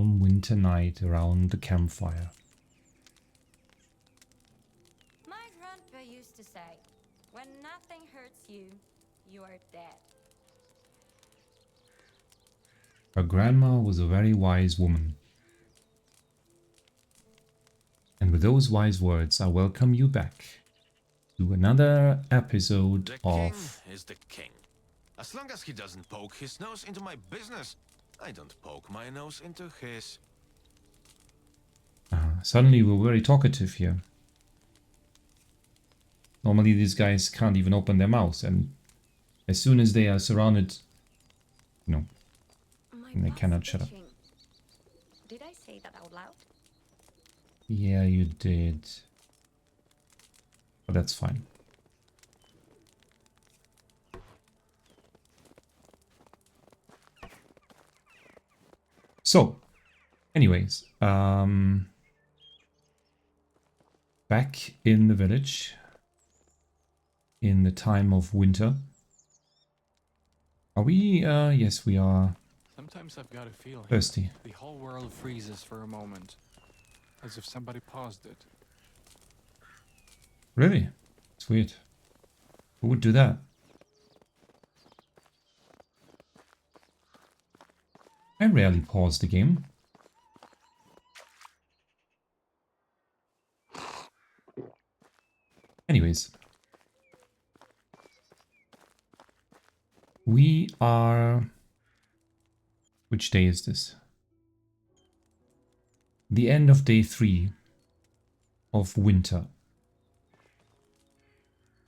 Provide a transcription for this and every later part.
calm winter night around the campfire. My grandpa used to say, when nothing hurts you, you are dead. Her grandma was a very wise woman. And with those wise words, I welcome you back to another episode of... The king is the king. As long as he doesn't poke his nose into my business, I don't poke my nose into his. Suddenly we're very talkative here. Normally these guys can't even open their mouths, and as soon as they are surrounded, you know, they cannot shut up. Did I say that out loud? Yeah, you did. But that's fine. So, anyways, back in the village in the time of winter. Are we, yes, we are Sometimes I've got a feeling thirsty. the whole world freezes for a moment, as if somebody paused it. Really? It's weird. Who would do that? I rarely pause the game. Anyways. We are... Which day is this? The end of day 3 of winter.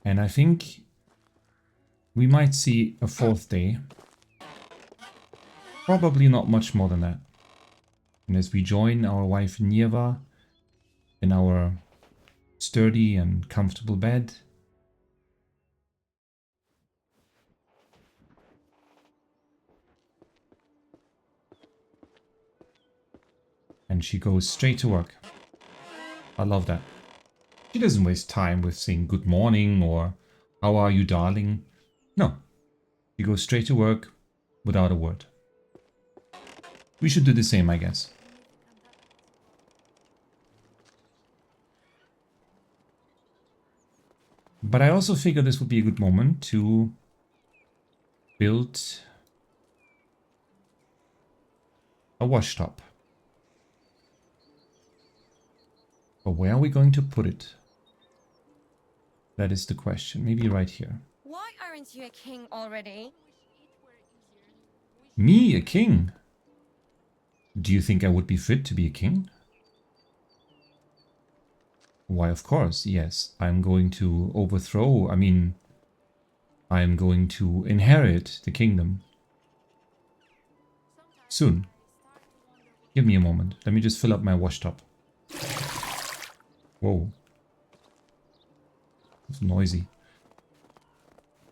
And I think we might see a 4th day. Probably not much more than that. And as we join our wife Nieva in our sturdy and comfortable bed, and she goes straight to work. I love that. She doesn't waste time with saying good morning or how are you, darling. No, she goes straight to work without a word. We should do the same, I guess. But I also figure this would be a good moment to build a wash tub. But where are we going to put it? That is the question. Maybe right here. Why aren't you a king already? Me, a king? Do you think I would be fit to be a king? Why, of course, yes. I'm going to overthrow, I'm going to inherit the kingdom. Soon. Give me a moment. Let me just fill up my wash tub. Whoa. It's noisy.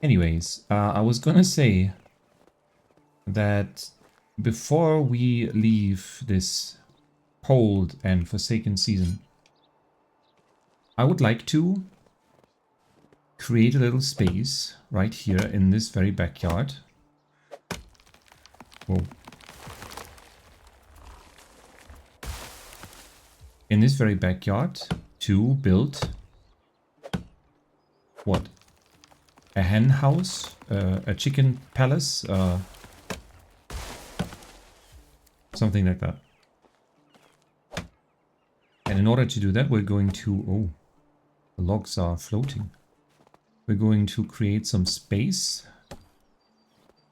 Anyways, I was gonna say that before we leave this cold and forsaken season, I would like to create a little space right here in this very backyard. Whoa. In this very backyard to build what? A hen house? A chicken palace? Something like that. And in order to do that, we're going to... Oh, the logs are floating. We're going to create some space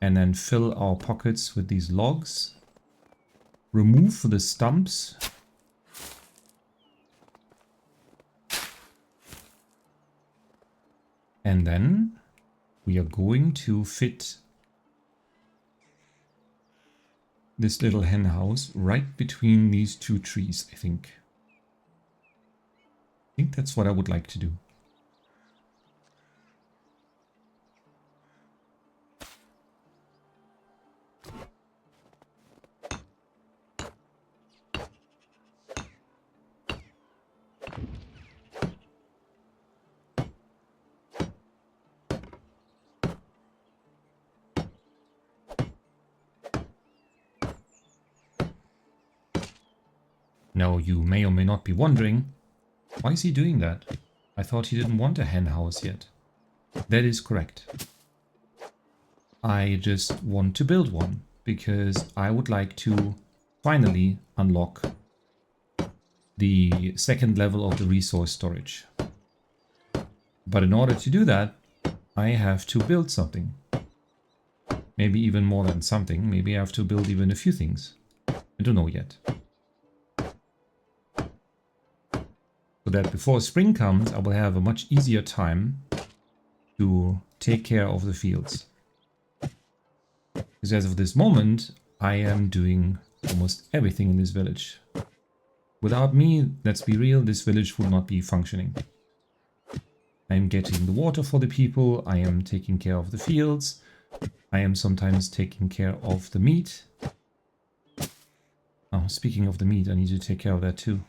and then fill our pockets with these logs. Remove the stumps. And then we are going to fit this little hen house right between these two trees, I think. I think that's what I would like to do. Now you may or may not be wondering, why is he doing that? I thought he didn't want a hen house yet. That is correct. I just want to build one because I would like to finally unlock the second level of the resource storage. But in order to do that, I have to build something. Maybe even more than something. Maybe I have to build even a few things. I don't know yet. So that before spring comes, I will have a much easier time to take care of the fields. Because as of this moment, I am doing almost everything in this village. Without me, let's be real, this village would not be functioning. I am getting the water for the people, I am taking care of the fields, I am sometimes taking care of the meat. Oh, speaking of the meat, I need to take care of that too.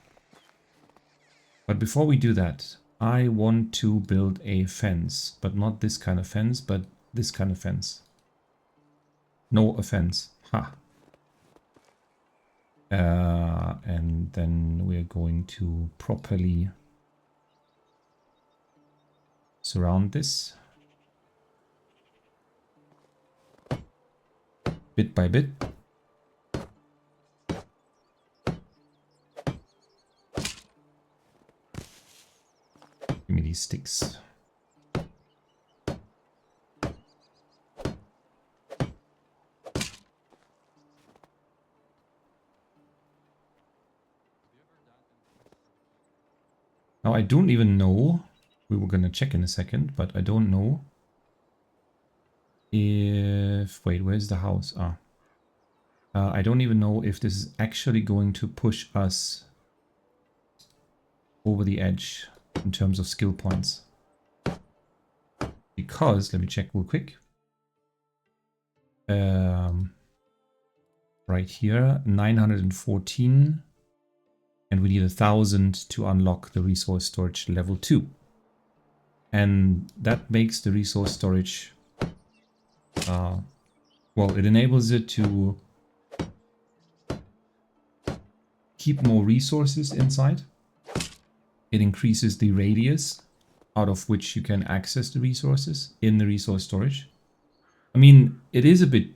But before we do that, I want to build a fence, but not this kind of fence, but this kind of fence. No offense. Ha. And then we're going to properly surround this. Bit by bit. Give me these sticks. Now I don't even know, we were gonna check in a second, but I don't know if, wait, where's the house? I don't even know if this is actually going to push us over the edge in terms of skill points. Because, let me check real quick. Right here, 914. And we need 1,000 to unlock the resource storage level 2. And that makes the resource storage, well, it enables it to keep more resources inside. It increases the radius out of which you can access the resources in the resource storage. I mean, it is a bit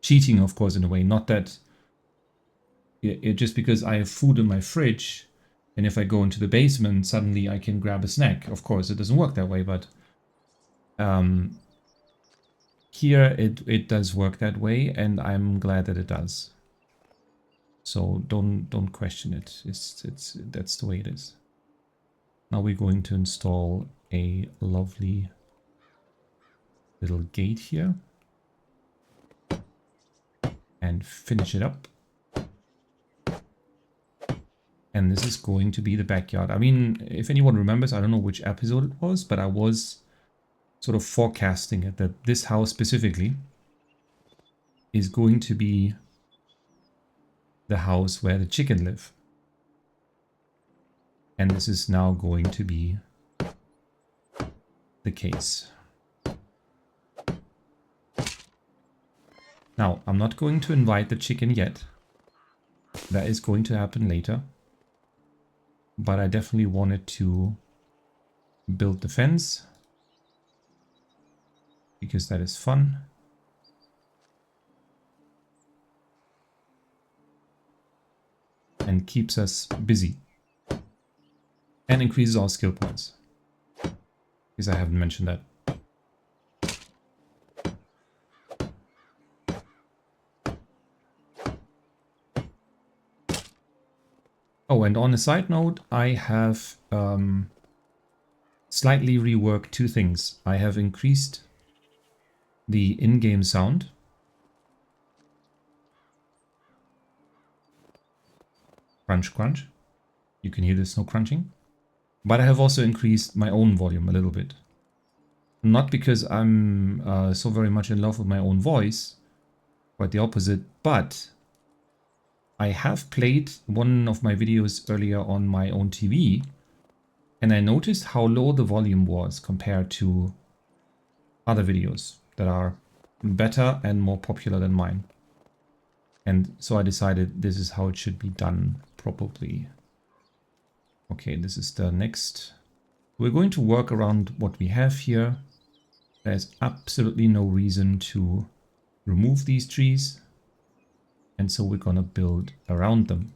cheating, of course, in a way. Not that just because I have food in my fridge, and if I go into the basement, suddenly I can grab a snack. Of course, it doesn't work that way, but here it does work that way, and I'm glad that it does. So don't question it. That's the way it is. Now we're going to install a lovely little gate here and finish it up. And this is going to be the backyard. I mean, if anyone remembers, I don't know which episode it was, but I was sort of forecasting it, that this house specifically is going to be the house where the chicken live. And this is now going to be the case. Now, I'm not going to invite the chicken yet. That is going to happen later. But I definitely wanted to build the fence, because that is fun. And keeps us busy. And increases our skill points. Because I haven't mentioned that. Oh, and on a side note, I have slightly reworked two things. I have increased the in-game sound. Crunch, crunch. You can hear there's no crunching. But I have also increased my own volume a little bit. Not because I'm so very much in love with my own voice, quite the opposite, but I have played one of my videos earlier on my own TV, and I noticed how low the volume was compared to other videos that are better and more popular than mine. And so I decided this is how it should be done probably. Okay, this is the next. We're going to work around what we have here. There's absolutely no reason to remove these trees. And so we're gonna build around them.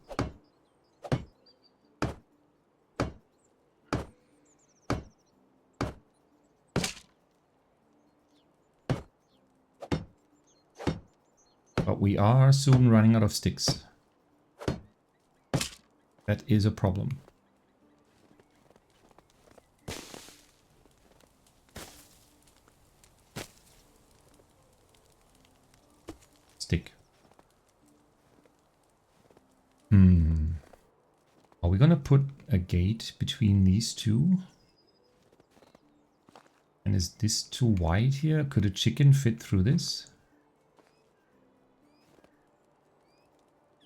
But we are soon running out of sticks. That is a problem. Stick. Are we gonna put a gate between these two? And is this too wide here? Could a chicken fit through this?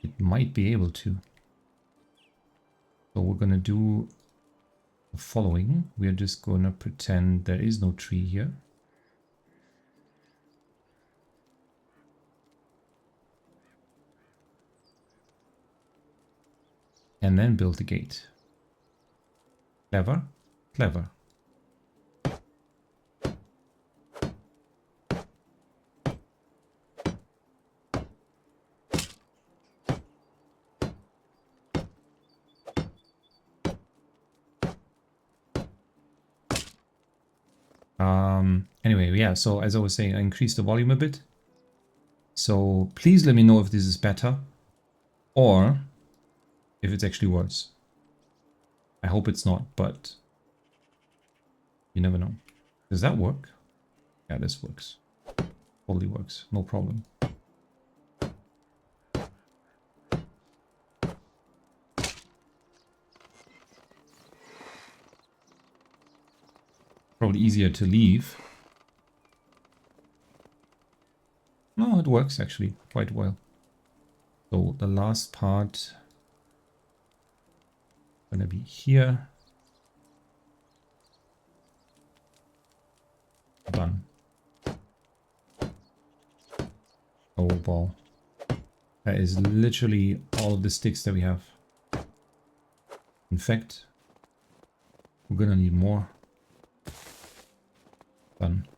It might be able to. So we're gonna do the following. We're just gonna pretend there is no tree here. And then build the gate. Clever, clever. Anyway, yeah, so as I was saying, I increased the volume a bit. So please let me know if this is better or if it's actually worse. I hope it's not, but you never know. Does that work? Yeah, this works. Totally works. No problem. Probably easier to leave. No, it works actually quite well. So the last part gonna be here. Done. Oh wow. That is literally all of the sticks that we have. In fact, we're gonna need more. Done.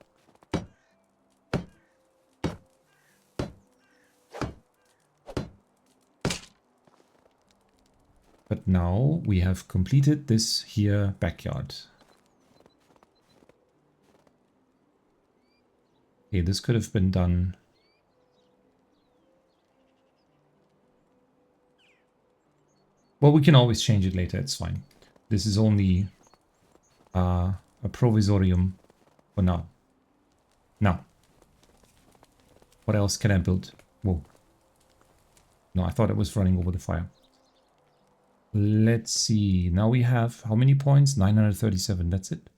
But now we have completed this here backyard. Okay, this could have been done. Well, we can always change it later, it's fine. This is only a provisorium for now. Now, what else can I build? Whoa. No, I thought it was running over the fire. Let's see. Now we have how many points? 937. That's it.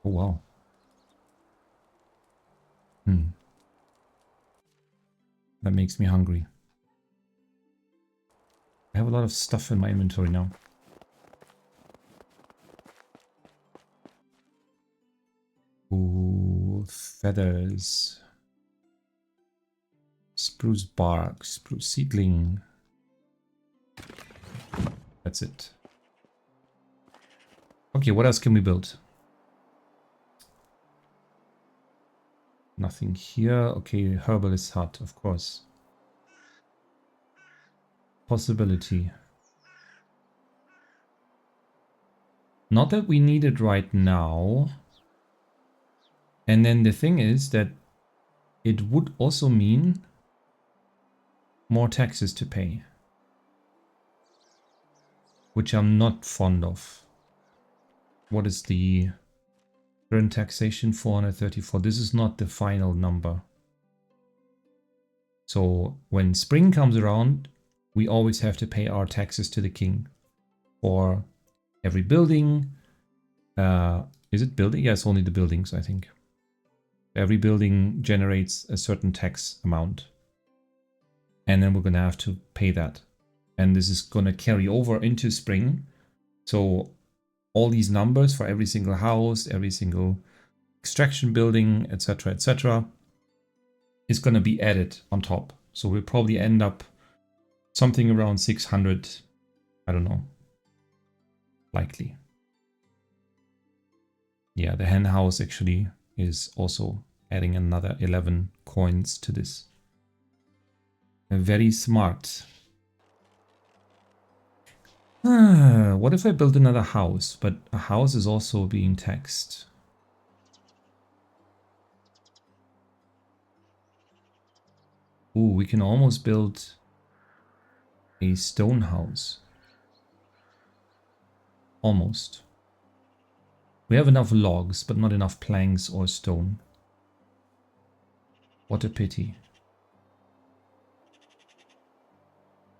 Oh, wow. That makes me hungry. I have a lot of stuff in my inventory now. Ooh, feathers. Spruce bark, spruce seedling. That's it. Okay, what else can we build? Nothing here. Okay, herbalist hut, of course. Possibility. Not that we need it right now. And then the thing is that it would also mean more taxes to pay, which I'm not fond of. What is the current taxation? 434. This is not the final number. So when spring comes around, we always have to pay our taxes to the king for every building. Is it building? Yeah, it's only the buildings, I think. Every building generates a certain tax amount. And then we're going to have to pay that. And this is going to carry over into spring. So all these numbers for every single house, every single extraction building, etc., is going to be added on top. So we'll probably end up Something around 600. I don't know. Likely. Yeah, the hen house actually is also adding another 11 coins to this. Very smart. What if I build another house? But a house is also being taxed. Ooh, we can almost build a stone house. Almost. We have enough logs, but not enough planks or stone. What a pity.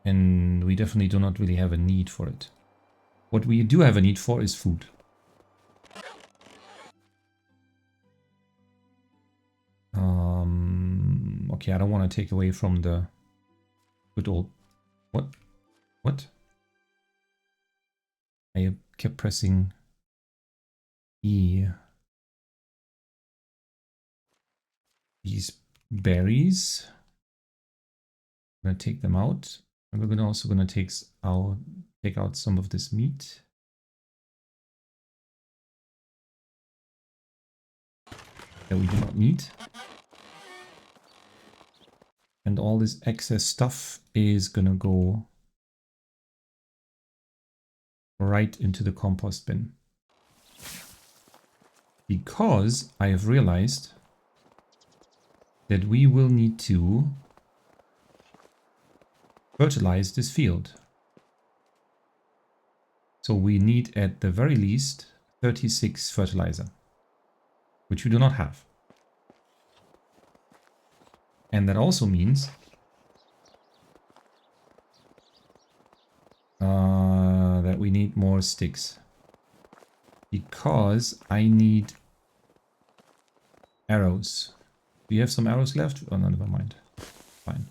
And we definitely do not really have a need for it. What we do have a need for is food. Okay, I don't want to take away from the good old... What? What? I kept pressing E. These berries. I'm gonna take them out. And we're also gonna take out some of this meat. That we do not need. And all this excess stuff is gonna go right into the compost bin. Because I have realized that we will need to fertilize this field. So we need at the very least 36 fertilizer, which we do not have. And that also means that we need more sticks. Because I need arrows. Do you have some arrows left? Oh, no, never mind. Fine.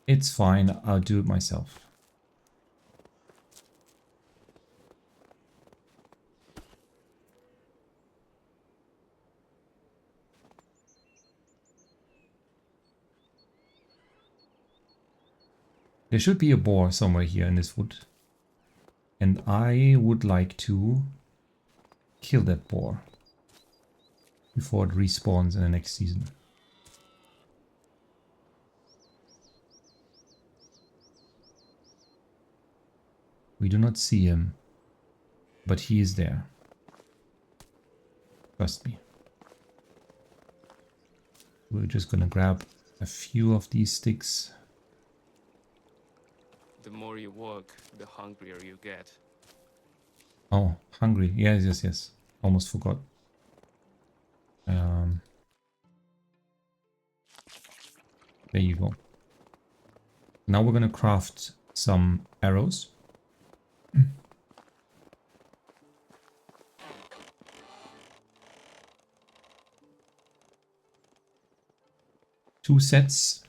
It's fine. I'll do it myself. There should be a boar somewhere here in this wood. And I would like to kill that boar before it respawns in the next season. We do not see him, but he is there. Trust me. We're just gonna grab a few of these sticks. The more you work, the hungrier you get. Oh, hungry. Yes, yes, yes. Almost forgot. There you go. Now we're gonna craft some arrows. 2 sets.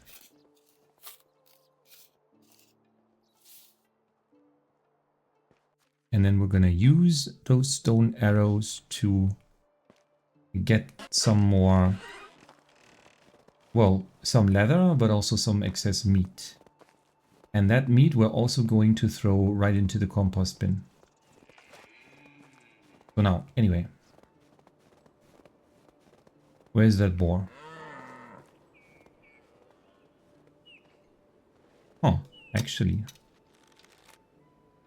And then we're gonna use those stone arrows to get some more, well, some leather, but also some excess meat. And that meat we're also going to throw right into the compost bin. So now, anyway. Where's that boar? Oh, actually.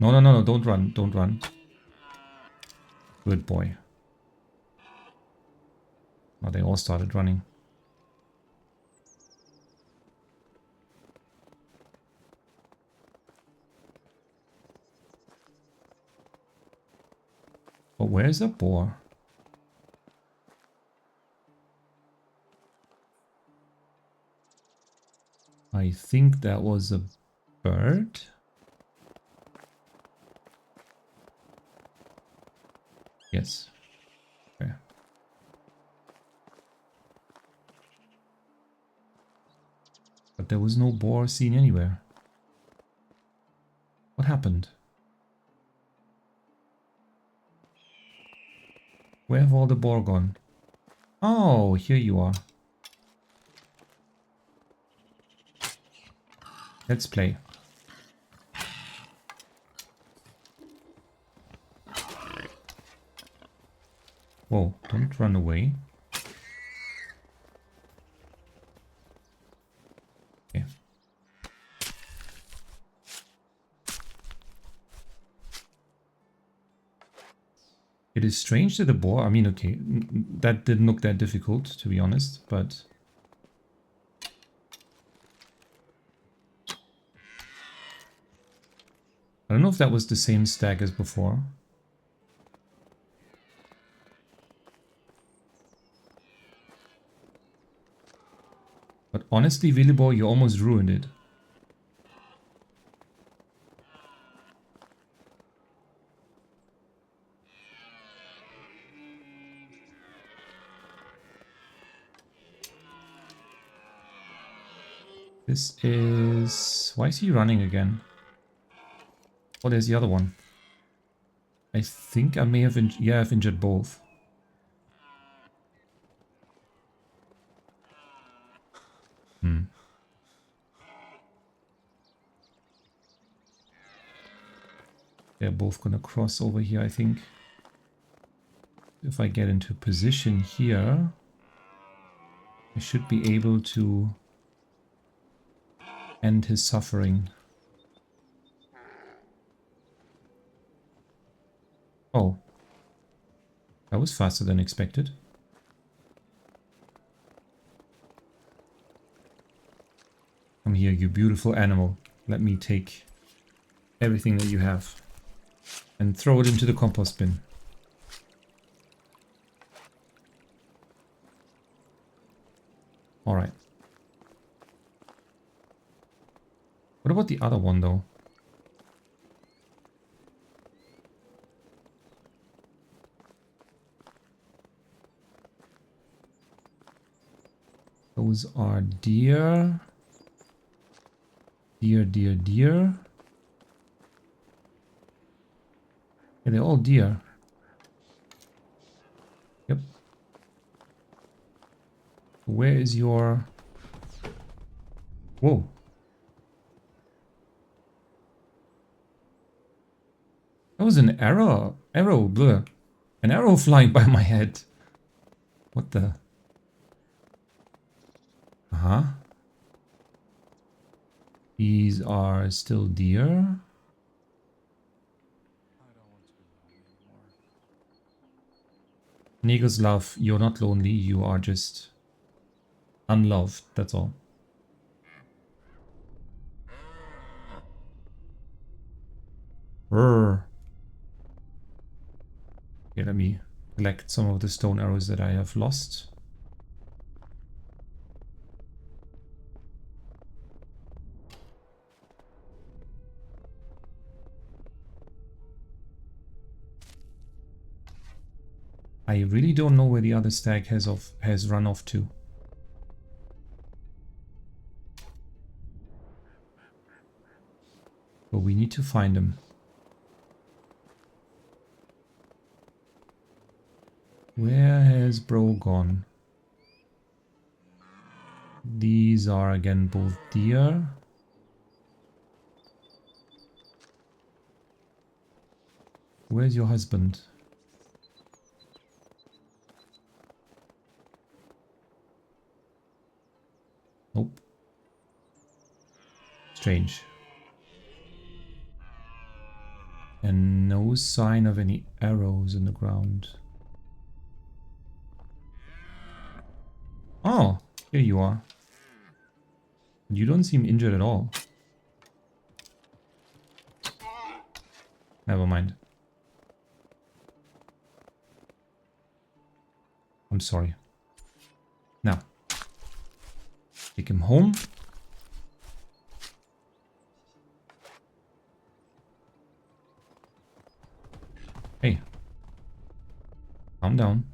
No, no, no, no, don't run, don't run. Good boy. Oh, they all started running. But where's the boar? I think that was a bird. Yes. Okay. But there was no boar seen anywhere. What happened? Where have all the boar gone? Oh, here you are. Let's play. Whoa, don't run away. Okay. It is strange that the boar... I mean, okay, that didn't look that difficult, to be honest, but... I don't know if that was the same stack as before. But honestly, Willibor, you almost ruined it. This is... Why is he running again? Oh, there's the other one. I think I may have... Yeah, I've injured both. They're both gonna cross over here, I think. If I get into position here, I should be able to end his suffering. Oh. That was faster than expected. Come here, you beautiful animal. Let me take everything that you have and throw it into the compost bin. Alright. What about the other one, though? Those are deer. Deer, deer, deer. Yeah, they're all deer. Yep. Where is your... Whoa. That was an arrow. Bleh. An arrow flying by my head. What the... Uh-huh. These are still deer. I don't want to be lonely anymore. Negus love, you're not lonely, you are just unloved, that's all. Rrr. Okay, let me collect some of the stone arrows that I have lost. I really don't know where the other stag has run off to. But we need to find him. Where has bro gone? These are again both deer. Where's your husband? Nope. Strange. And no sign of any arrows in the ground. Oh, here you are. You don't seem injured at all. Never mind. I'm sorry. Now. Take him home. Hey. Calm down.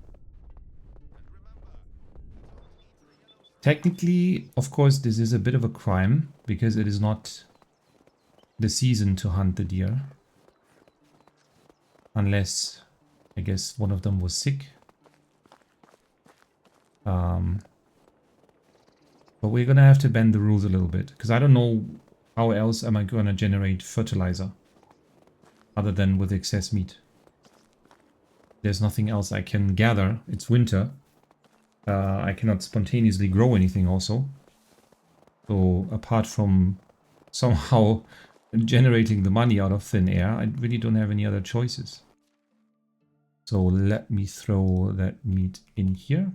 Technically, of course, this is a bit of a crime because it is not the season to hunt the deer. Unless, I guess, one of them was sick. But we're gonna have to bend the rules a little bit because I don't know How else am I going to generate fertilizer? Other than with excess meat. There's nothing else I can gather. It's winter. I cannot spontaneously grow anything also. So apart from somehow generating the money out of thin air, I really don't have any other choices. So let me throw that meat in here.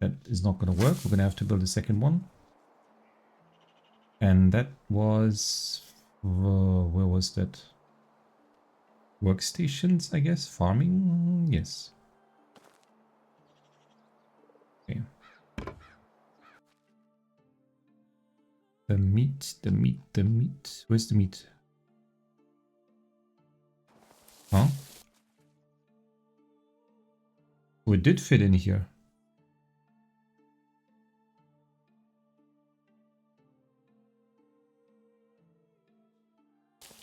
That is not going to work. We're going to have to build a second one. And that was... where was that? Workstations, I guess? Farming? Yes. Okay. The meat, the meat, the meat. Where's the meat? Huh? Oh, it did fit in here.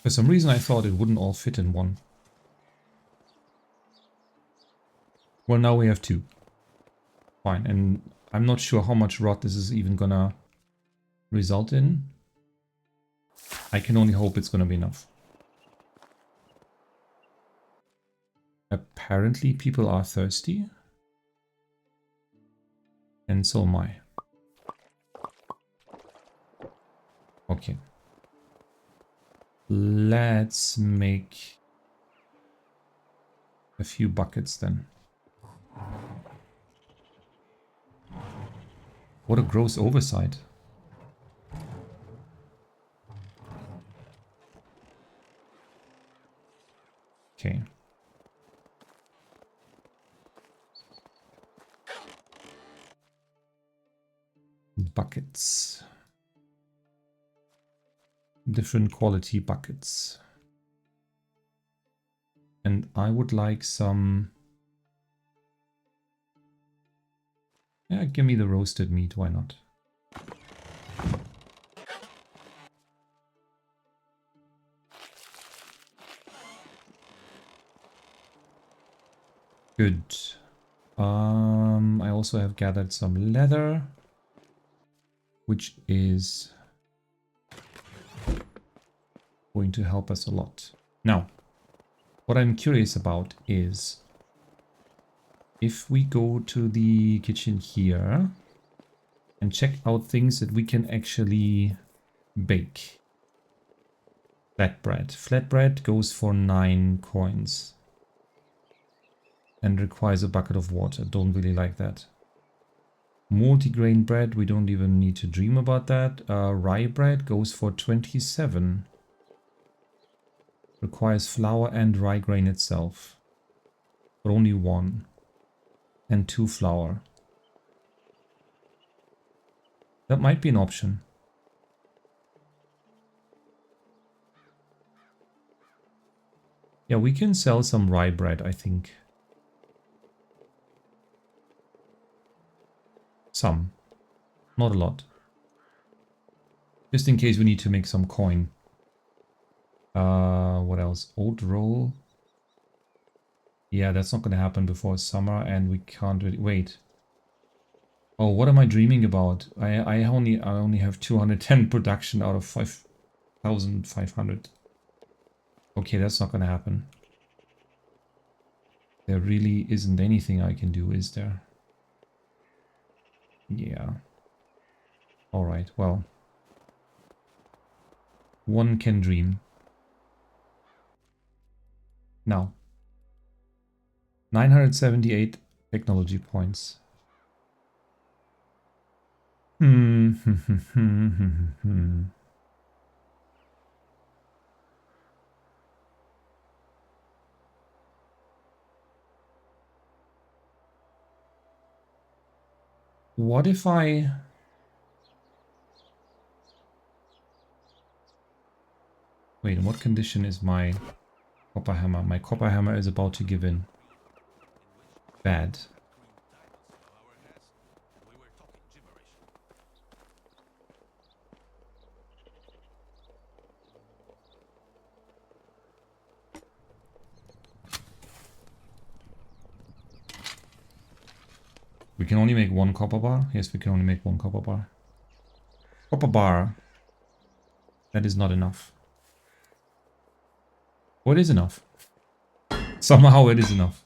For some reason I thought it wouldn't all fit in one. Well, now we have two. Fine, and I'm not sure how much rot this is even gonna result in. I can only hope it's gonna be enough. Apparently people are thirsty. And so am I. Okay. Let's make a few buckets then. What a gross oversight. Okay. Buckets. Different quality buckets. And I would like some... Yeah, give me the roasted meat, why not? Good. I also have gathered some leather, which is going to help us a lot. Now, what I'm curious about is if we go to the kitchen here and check out things that we can actually bake. Flatbread. Flatbread goes for 9 coins and requires a bucket of water. Don't really like that. Multigrain bread, we don't even need to dream about that. Rye bread goes for 27. Requires flour and rye grain itself. But only 1. And 2 flour. That might be an option. Yeah, we can sell some rye bread, I think. Some. Not a lot. Just in case we need to make some coin. What else? Oat roll. Yeah, that's not going to happen before summer, and we can't really... Wait. Oh, what am I dreaming about? I only have 210 production out of 5,500. Okay, that's not going to happen. There really isn't anything I can do, is there? Yeah. Alright, well. One can dream. Now. 978 technology points. What if I... Wait, in what condition is my copper hammer? My copper hammer is about to give in. Bad. We can only make 1 copper bar? Yes, we can only make 1 copper bar. Copper bar. That is not enough. What is enough? Somehow it is enough.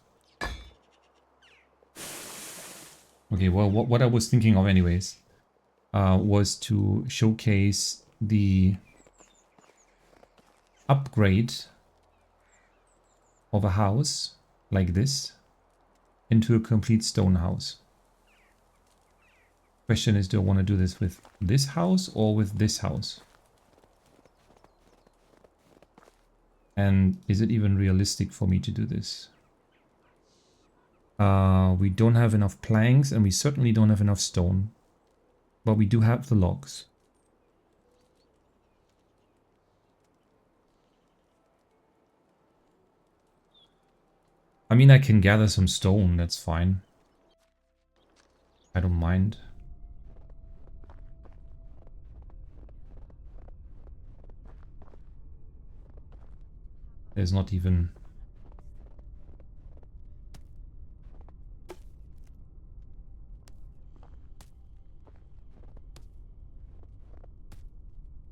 Okay, well, what I was thinking of anyways was to showcase the upgrade of a house like this into a complete stone house. Question is, do I want to do this with this house or with this house? And is it even realistic for me to do this? We don't have enough planks and we certainly don't have enough stone. But we do have the logs. I mean, I can gather some stone, that's fine. I don't mind. There's not even...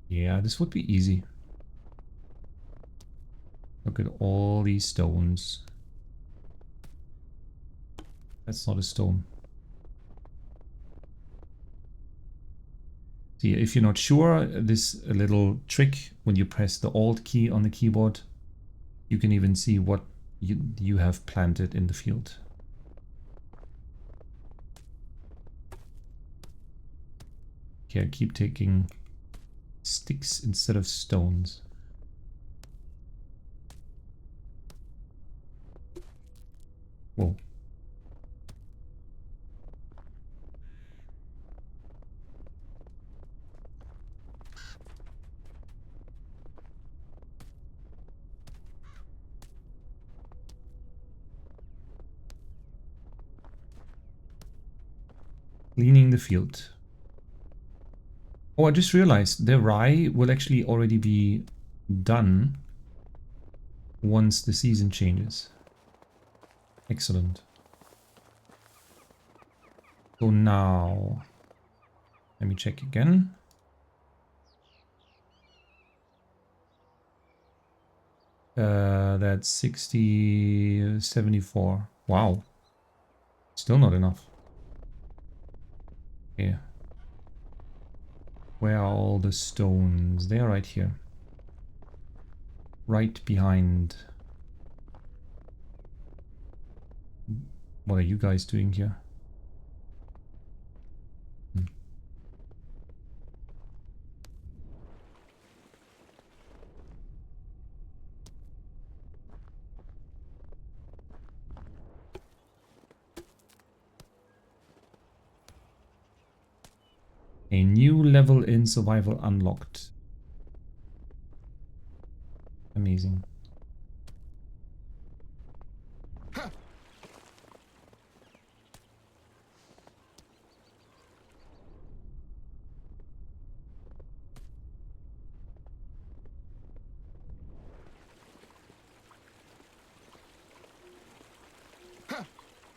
Yeah, this would be easy. Look at all these stones. That's not a stone. See, if you're not sure, this little trick, when you press the Alt key on the keyboard, you can even see what you have planted in the field. Okay, I keep taking sticks instead of stones. Whoa. Cleaning the field. Oh, I just realized the rye will actually already be done once the season changes. Excellent. So now, let me check again. That's 60, 74. Wow. Still not enough. Okay. Where are all the stones? They are right here. Right behind. What are you guys doing here? A new level in survival unlocked. Amazing.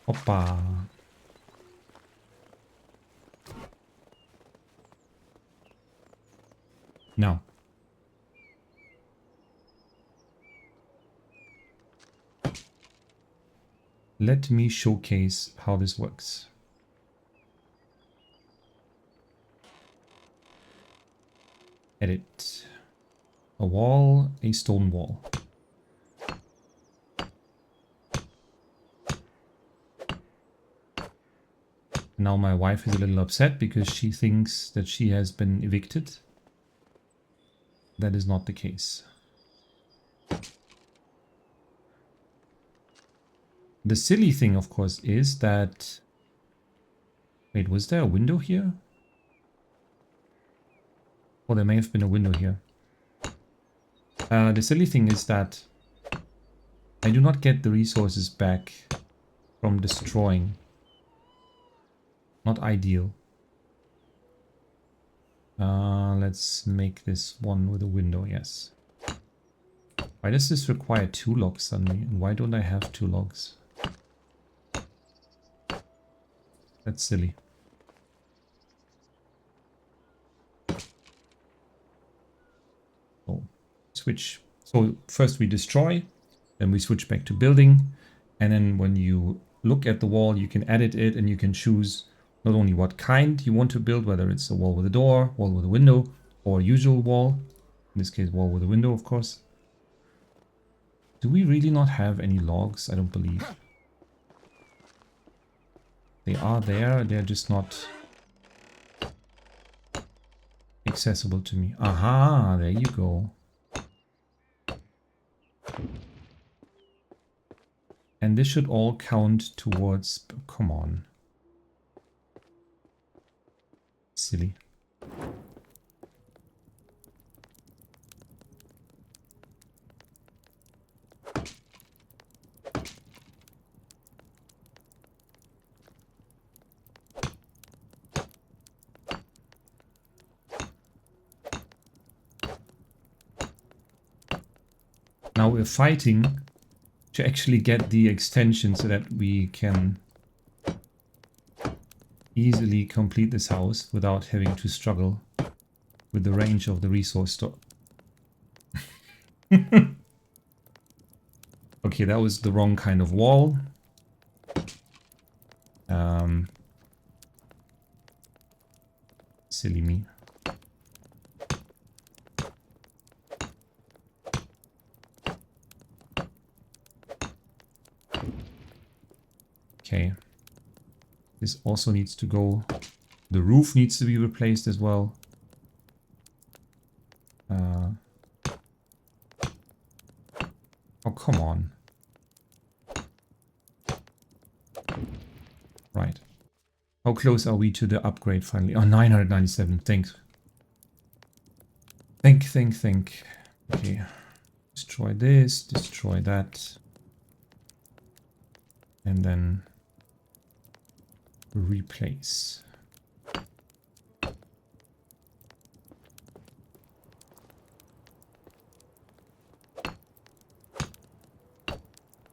Hoppa. Now. Let me showcase how this works. Edit. A wall, a stone wall. Now my wife is a little upset because she thinks that she has been evicted. That is not the case. The silly thing, of course, is that... Wait, was there a window here? Oh, there may have been a window here. The silly thing is that I do not get the resources back from destroying. Not ideal. Let's make this one with a window, yes. Why does this require 2 logs suddenly? And why don't I have 2 logs? That's silly. switch. So first we destroy, then we switch back to building. And then when you look at the wall, you can edit it and you can choose not only what kind you want to build, whether it's a wall with a door, wall with a window, or a usual wall. In this case, wall with a window, of course. Do we really not have any logs? I don't believe. They are there, they're just not accessible to me. Aha, there you go. And this should all count towards... Come on. Silly. Now we're fighting to actually get the extension so that we can easily complete this house without having to struggle with the range of the resource store. Okay, that was the wrong kind of wall. Silly me. Okay. This also needs to go. The roof needs to be replaced as well. Oh, come on. Right. How close are we to the upgrade finally? Oh, 997. Thanks. Think. Okay. Destroy this, destroy that. And then replace.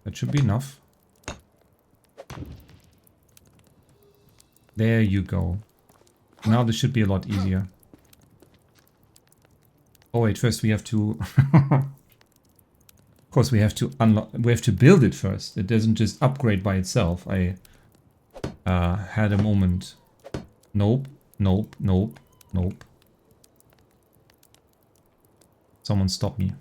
That should be enough. There you go. Now this should be a lot easier. Oh wait, first we have to... Of course we have to unlock... We have to build it first. It doesn't just upgrade by itself. I had a moment. Nope. Someone stop me.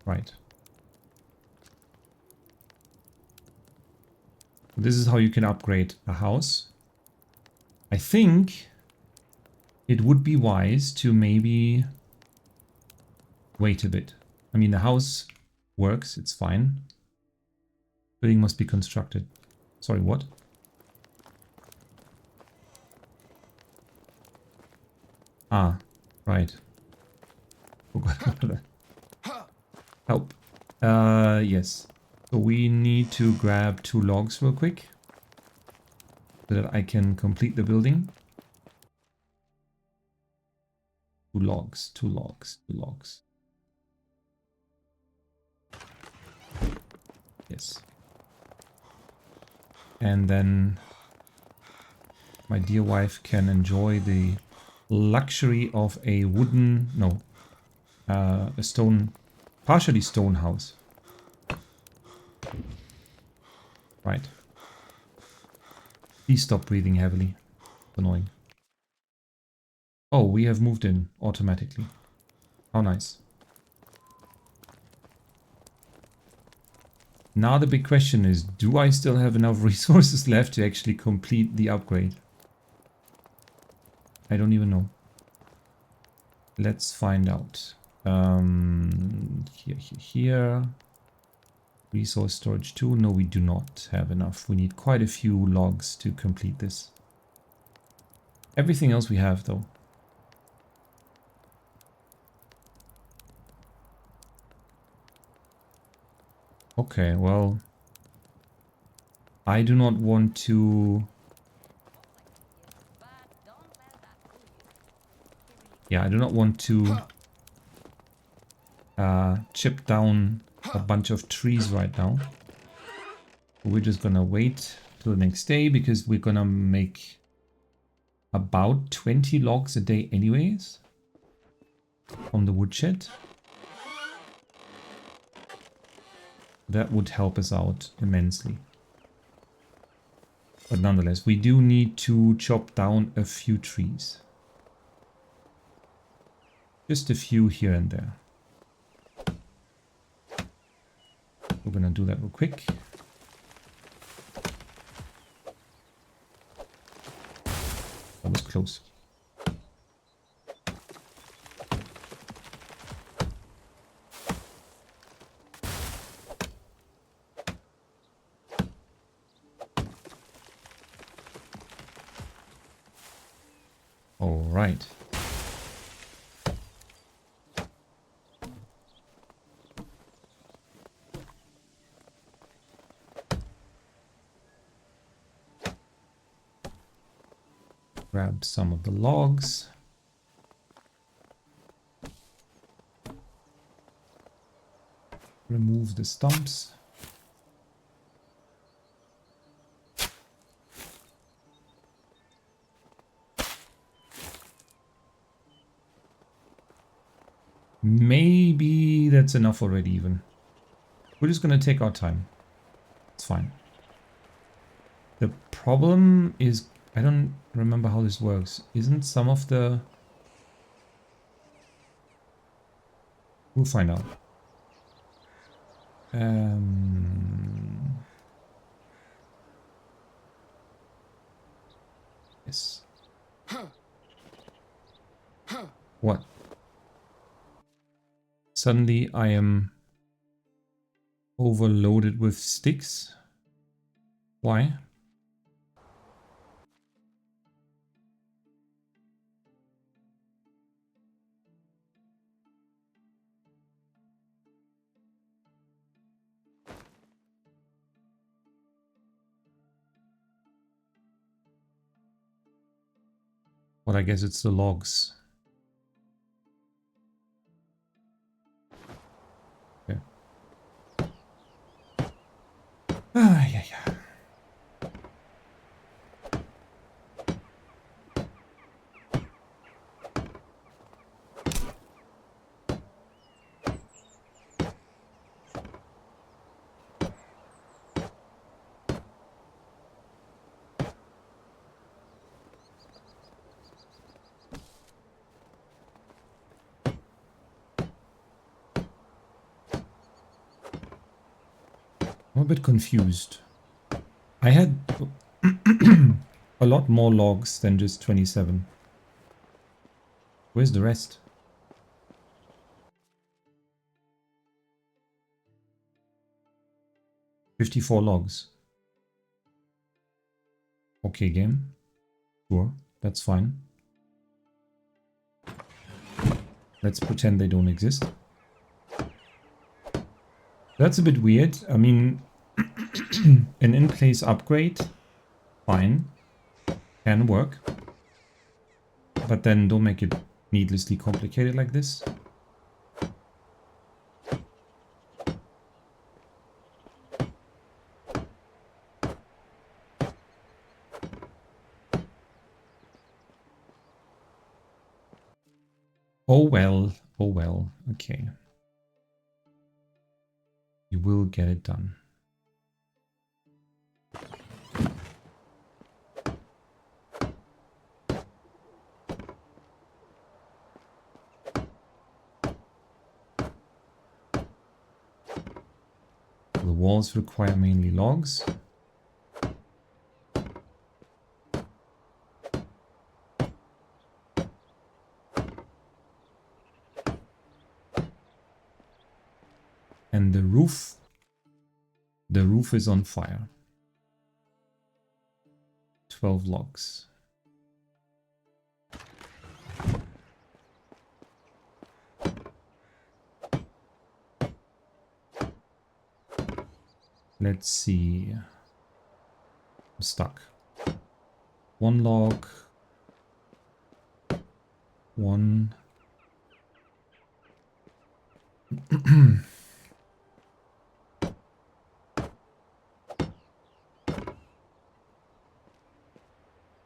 Right. This is how you can upgrade a house. I think it would be wise to maybe wait a bit. I mean, the house works, it's fine. Building must be constructed. Sorry, what? Ah, right. Forgot about that. Help. Yes. So we need to grab 2 logs real quick so that I can complete the building. 2 logs. Yes. And then my dear wife can enjoy the luxury of a wooden, no, a stone, partially stone house. Right. Please stop breathing heavily. It's annoying. Oh, we have moved in automatically. How nice. Now the big question is, do I still have enough resources left to actually complete the upgrade? I don't even know. Let's find out. Here. Resource storage 2. No, we do not have enough. We need quite a few logs to complete this. Everything else we have, though. Okay, well, I do not want to... Yeah, I do not want to chip down a bunch of trees right now. We're just gonna wait till the next day because we're gonna make about 20 logs a day anyways from the woodshed. That would help us out immensely. But nonetheless, we do need to chop down a few trees. Just a few here and there. We're gonna do that real quick. That was close. All right. Grab some of the logs. Remove the stumps. Maybe that's enough already even. We're just gonna take our time. It's fine. The problem is, I don't remember how this works. Isn't some of the... We'll find out. Yes. What? Suddenly I am overloaded with sticks. Why? Well, I guess it's the logs. Okay. Ah, yeah, yeah. I'm a bit confused. I had a lot more logs than just 27. Where's the rest? $54 logs. Okay, game. Sure, that's fine. Let's pretend they don't exist. That's a bit weird. I mean, an in-place upgrade, fine, can work. But then don't make it needlessly complicated like this. Oh well, okay. You will get it done. The walls require mainly logs. And the roof is on fire. 12 logs. Let's see. I'm stuck. One log. One.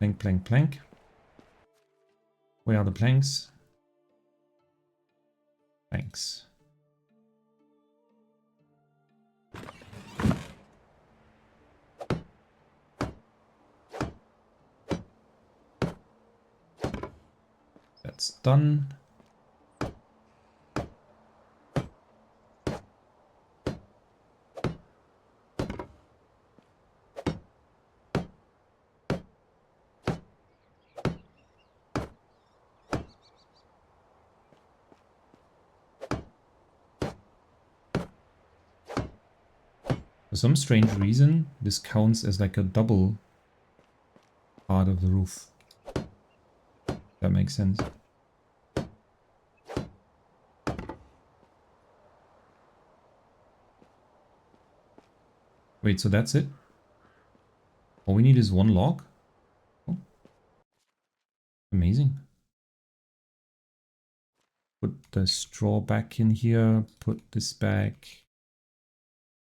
Plank, plank, plank. Where are the planks? Planks. That's done. For some strange reason, this counts as like a double part of the roof. That makes sense. Wait, so that's it? All we need is one log? Oh. Amazing. Put the straw back in here, put this back.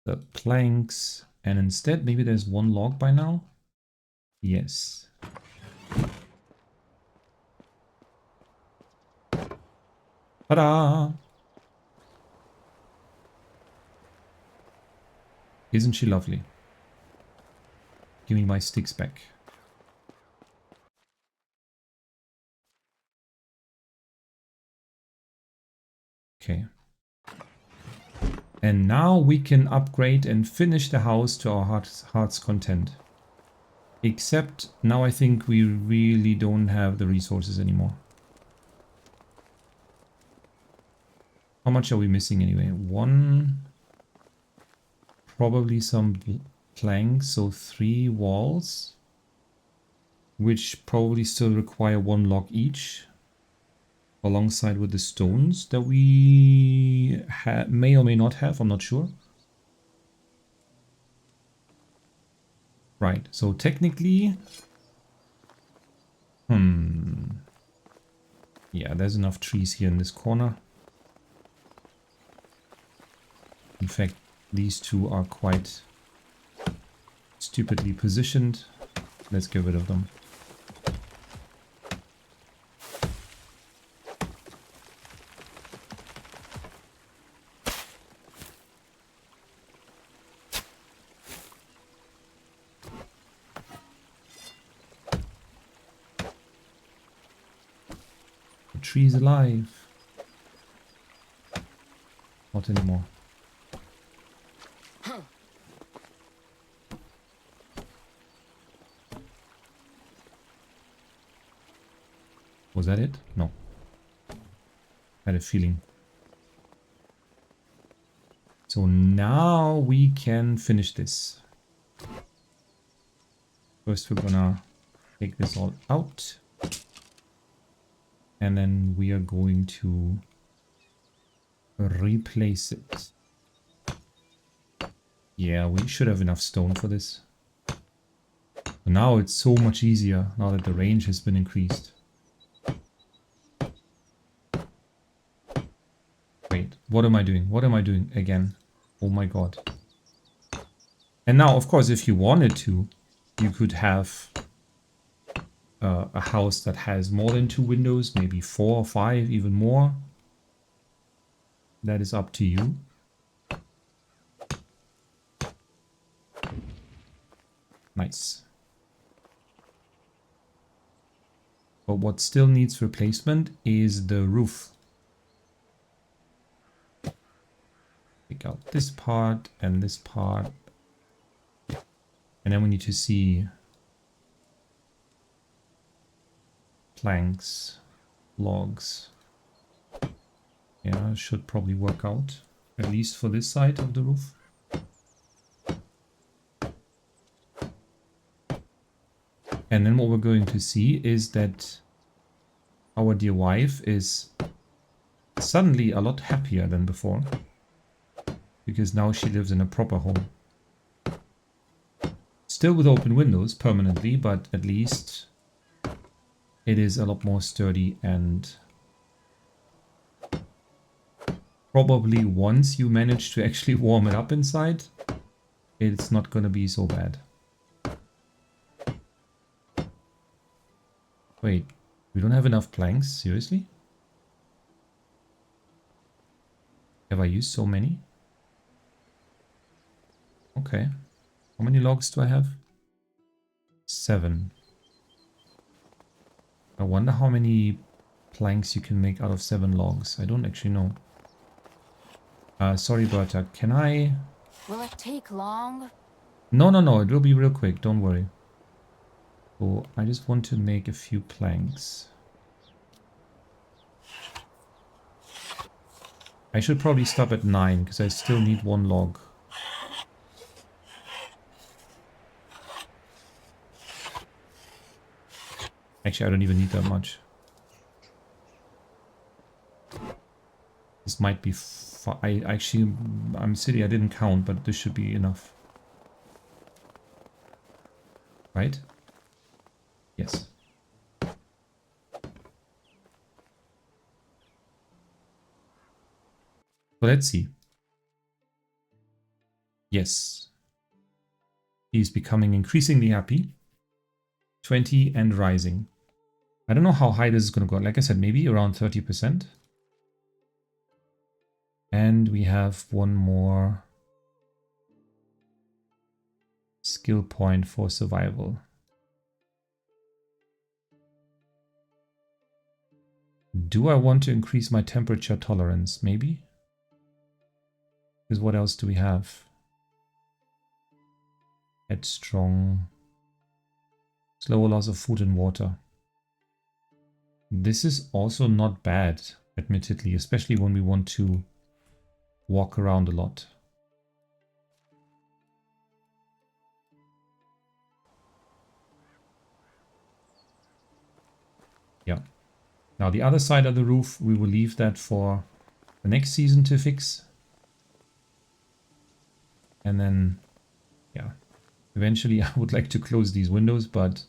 The planks, and instead maybe there's one log by now? Yes. Ta-da! Isn't she lovely? Give me my sticks back. Okay. And now we can upgrade and finish the house to our heart's content. Except now I think we really don't have the resources anymore. How much are we missing anyway? One. Probably some planks, so 3 walls. Which probably still require 1 log each. Alongside with the stones that we may or may not have, I'm not sure. Right, so technically... Yeah, there's enough trees here in this corner. In fact, these two are quite stupidly positioned. Let's get rid of them. Trees alive. Not anymore. Was that it? No. Had a feeling. So now we can finish this. First we're gonna take this all out. And then we are going to replace it. Yeah, we should have enough stone for this. But now it's so much easier now that the range has been increased. Wait, what am I doing? What am I doing again? Oh my god. And now, of course, if you wanted to, you could have a house that has more than 2 windows, maybe 4 or 5, even more. That is up to you. Nice. But what still needs replacement is the roof. Take out this part and this part. And then we need to see planks, logs. Yeah, should probably work out, at least for this side of the roof. And then what we're going to see is that our dear wife is suddenly a lot happier than before. Because now she lives in a proper home. Still with open windows permanently, but at least it is a lot more sturdy, and probably once you manage to actually warm it up inside, it's not going to be so bad. Wait, we don't have enough planks? Seriously? Have I used so many? Okay. How many logs do I have? 7. I wonder how many planks you can make out of 7 logs. I don't actually know. Sorry, Berta. Can I... Will it take long? No. It will be real quick. Don't worry. So I just want to make a few planks. I should probably stop at 9 because I still need 1 log. Actually, I don't even need that much. This might be... I'm silly, I didn't count, but this should be enough. Right? Yes. So let's see. Yes. He's becoming increasingly happy. 20 and rising. I don't know how high this is going to go. Like I said, maybe around 30%. And we have 1 more skill point for survival. Do I want to increase my temperature tolerance? Maybe? Because what else do we have? Headstrong. Slower loss of food and water. This is also not bad, admittedly, especially when we want to walk around a lot. Yeah. Now the other side of the roof, we will leave that for the next season to fix. And then, yeah. Eventually I would like to close these windows, but...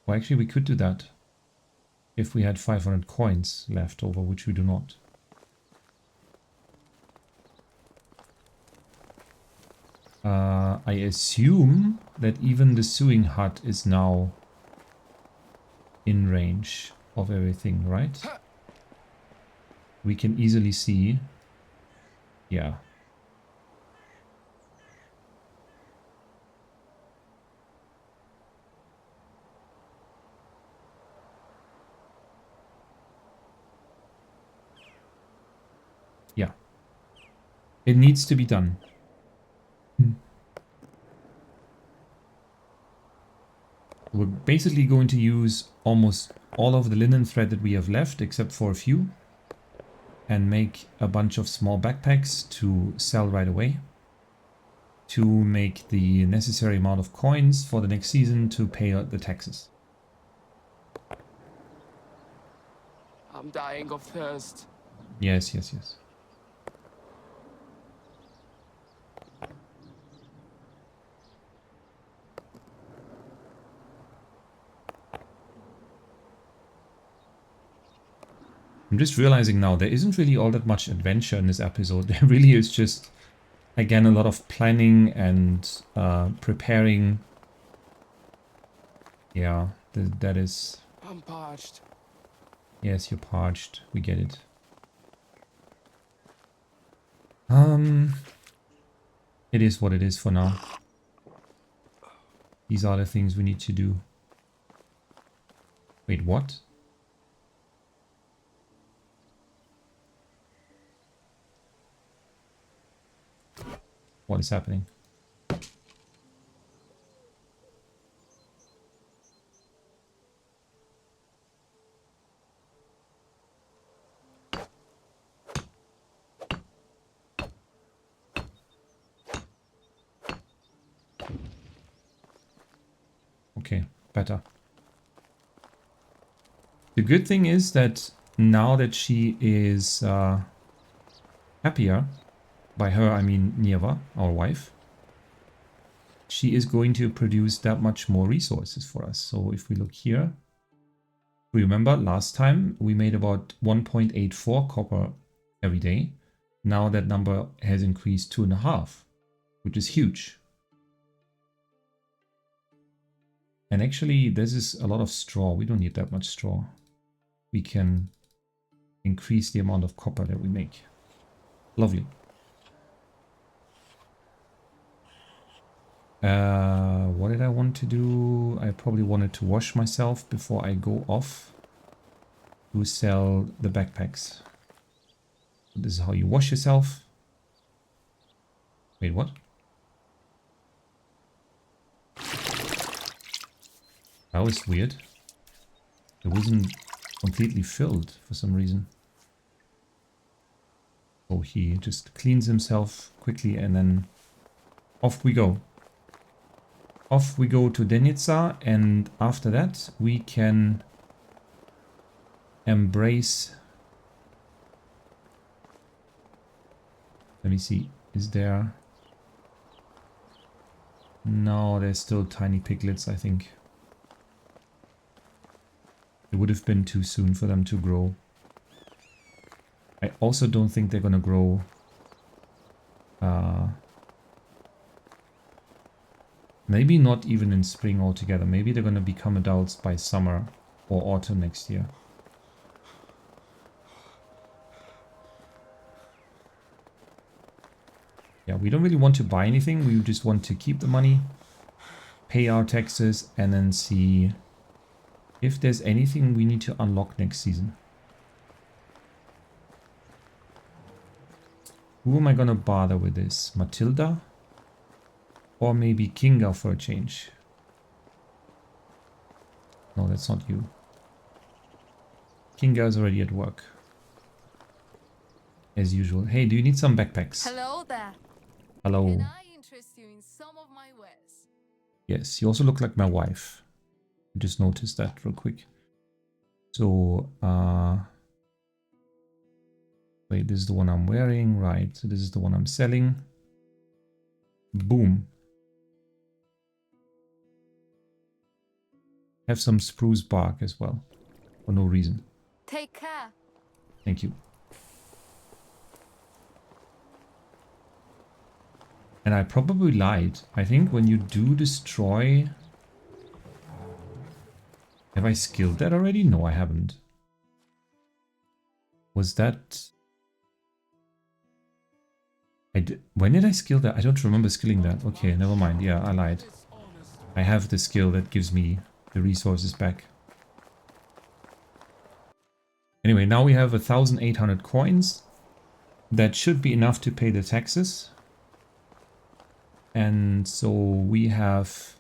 Well, actually we could do that. If we had 500 coins left over, which we do not. I assume that even the sewing hut is now in range of everything, right? We can easily see. Yeah. Yeah. It needs to be done. We're basically going to use almost all of the linen thread that we have left, except for a few, and make a bunch of small backpacks to sell right away, to make the necessary amount of coins for the next season to pay the taxes. I'm dying of thirst. Yes. I'm just realizing now there isn't really all that much adventure in this episode. There really is just, again, a lot of planning and preparing. Yeah, that is... I'm parched. Yes, you're parched. We get it. It is what it is for now. These are the things we need to do. Wait, what? What is happening? Okay, better. The good thing is that now that she is happier, by her I mean Nieva, our wife, she is going to produce that much more resources for us. So if we look here, remember last time we made about 1.84 copper every day. Now that number has increased 2.5, which is huge. And actually, this is a lot of straw. We don't need that much straw. We can increase the amount of copper that we make. Lovely. What did I want to do? I probably wanted to wash myself before I go off to sell the backpacks. This is how you wash yourself. Wait, what? That was weird. It wasn't completely filled for some reason. Oh, he just cleans himself quickly and then off we go. Off we go to Denitsa, and after that we can embrace... Let me see, is there... No, there's still tiny piglets, I think. It would have been too soon for them to grow. I also don't think they're gonna grow maybe not even in spring altogether. Maybe they're gonna become adults by summer or autumn next year. Yeah, we don't really want to buy anything. We just want to keep the money, pay our taxes, and then see if there's anything we need to unlock next season. Who am I gonna bother with this? Matilda? Or maybe Kinga for a change? No, that's not you. Kinga is already at work. As usual. Hey, do you need some backpacks? Hello there. Hello. Can I interest you in some of my wares? Yes, you also look like my wife. I just noticed that real quick. So, wait, this is the one I'm wearing, right? So this is the one I'm selling. Boom. Have some spruce bark as well, for no reason. Take care. Thank you. And I probably lied. I think when you do destroy... Have I skilled that already? No, I haven't. Was that... When did I skill that? I don't remember skilling that. Okay, never mind. Yeah, I lied. I have the skill that gives me the resources back. Anyway, now we have 1,800 coins. That should be enough to pay the taxes. And so we have...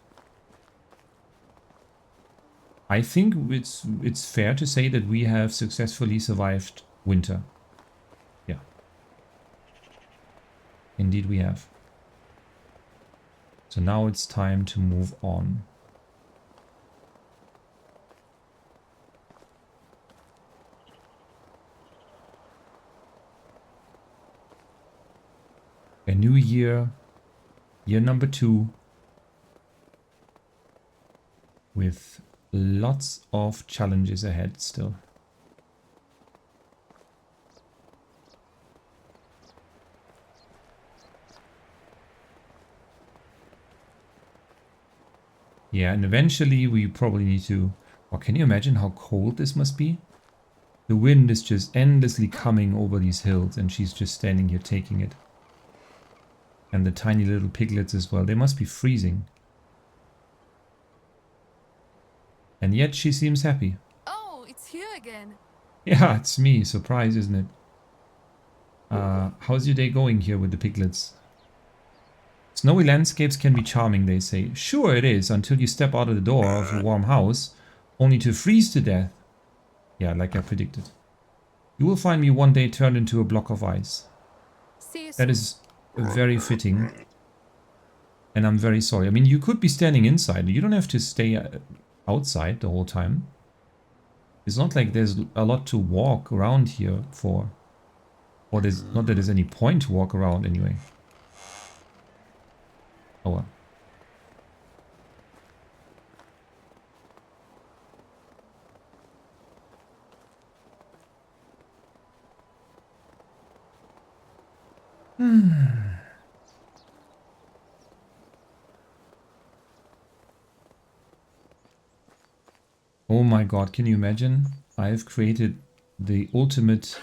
I think it's fair to say that we have successfully survived winter. Yeah. Indeed we have. So now it's time to move on. A new year, year number 2, with lots of challenges ahead still. Yeah, and eventually we probably need to... Well, can you imagine how cold this must be? The wind is just endlessly coming over these hills and she's just standing here taking it. And the tiny little piglets as well. They must be freezing. And yet she seems happy. Oh, it's you again. Yeah, it's me. Surprise, isn't it? How's your day going here with the piglets? Snowy landscapes can be charming, they say. Sure it is, until you step out of the door of a warm house, only to freeze to death. Yeah, like I predicted. You will find me one day turned into a block of ice. See you That soon. is very fitting. And I'm very sorry. I mean, you could be standing inside. You don't have to stay outside the whole time. It's not like there's a lot to walk around here for. Or there's not that there's any point to walk around anyway. Oh well. Oh my god, can you imagine? I have created the ultimate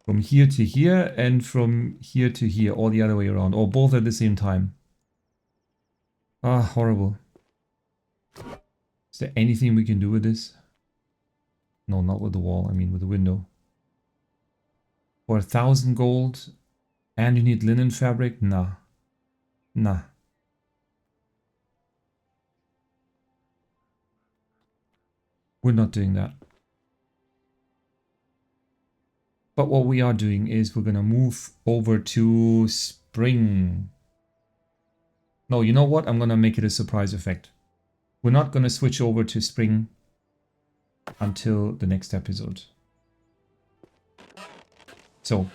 from here to here and from here to here, or the other way around, or both at the same time. Ah, horrible. Is there anything we can do with this? No, not with the wall, I mean with the window. For 1,000 gold and you need linen fabric? Nah. Nah. We're not doing that. But what we are doing is we're going to move over to spring. No, you know what? I'm going to make it a surprise effect. We're not going to switch over to spring until the next episode. So,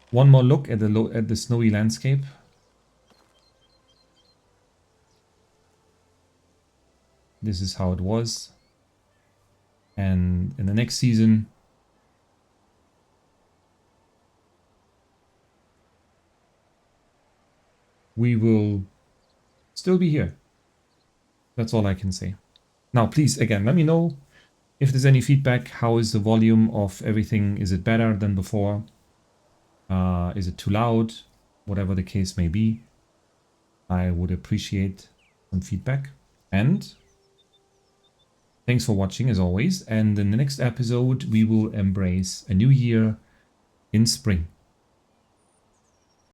one more look at the snowy landscape. This is how it was. And in the next season, we will still be here. That's all I can say. Now, please, again, let me know if there's any feedback. How is the volume of everything? Is it better than before? Is it too loud? Whatever the case may be, I would appreciate some feedback. And thanks for watching as always. And in the next episode, we will embrace a new year in spring.